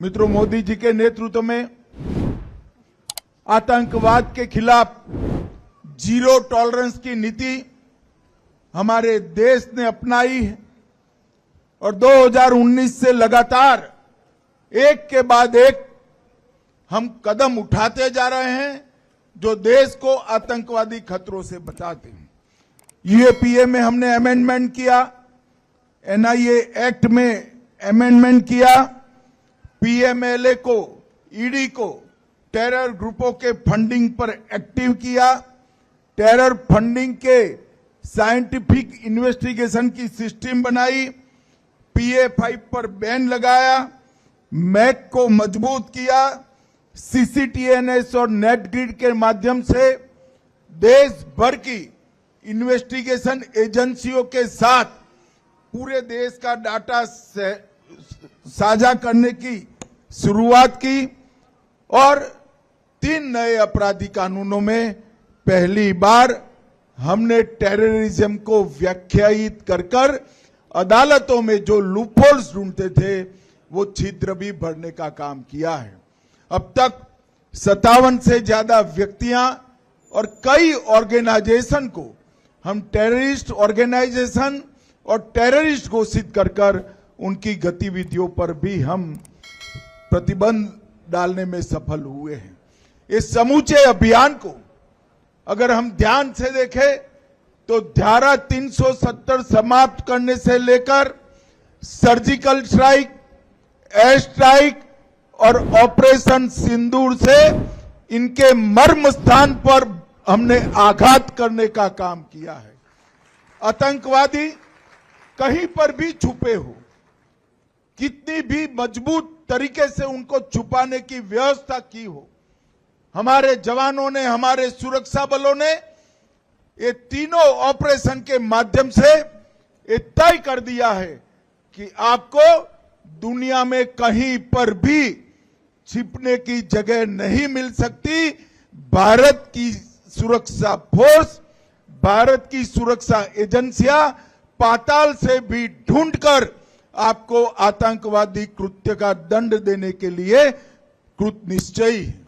मित्रों, मोदी जी के नेतृत्व में आतंकवाद के खिलाफ जीरो टॉलरेंस की नीति हमारे देश ने अपनाई है और 2019 से लगातार एक के बाद एक हम कदम उठाते जा रहे हैं जो देश को आतंकवादी खतरों से बचाते हैं। यूएपीए में हमने अमेंडमेंट किया, एनआईए एक्ट में अमेंडमेंट किया, पीएमएलए को, ईडी को टेरर ग्रुपों के फंडिंग पर एक्टिव किया, टेरर फंडिंग के साइंटिफिक इन्वेस्टिगेशन की सिस्टम बनाई, PA5 पर बैन लगाया, मैक को मजबूत किया, CCTNS और नेटग्रिड के माध्यम से देश भर की इन्वेस्टिगेशन एजेंसियों के साथ पूरे देश का डाटा साझा करने की शुरुआत की और 3 नए अपराधी कानूनों में पहली बार हमने टेररिज्म को व्याख्यायित कर अदालतों में जो लूपहोल्स ढूंढते थे वो छिद्र भी भरने का काम किया है। अब तक 57 से ज्यादा व्यक्तियां और कई ऑर्गेनाइजेशन को हम टेररिस्ट ऑर्गेनाइजेशन और टेररिस्ट घोषित कर उनकी गतिविधियों पर भी हम प्रतिबंध डालने में सफल हुए हैं। इस समूचे अभियान को अगर हम ध्यान से देखें तो धारा 370 समाप्त करने से लेकर सर्जिकल स्ट्राइक, एयर स्ट्राइक और ऑपरेशन सिंदूर से इनके मर्म स्थान पर हमने आघात करने का काम किया है। आतंकवादी कहीं पर भी छुपे हो, कितनी भी मजबूत तरीके से उनको छुपाने की व्यवस्था की हो, हमारे जवानों ने, हमारे सुरक्षा बलों ने ये तीनों ऑपरेशन के माध्यम से ये तय कर दिया है कि आपको दुनिया में कहीं पर भी छिपने की जगह नहीं मिल सकती। भारत की सुरक्षा फोर्स, भारत की सुरक्षा एजेंसियां पाताल से भी ढूंढकर आपको आतंकवादी कृत्य का दंड देने के लिए कृत निश्चयी है।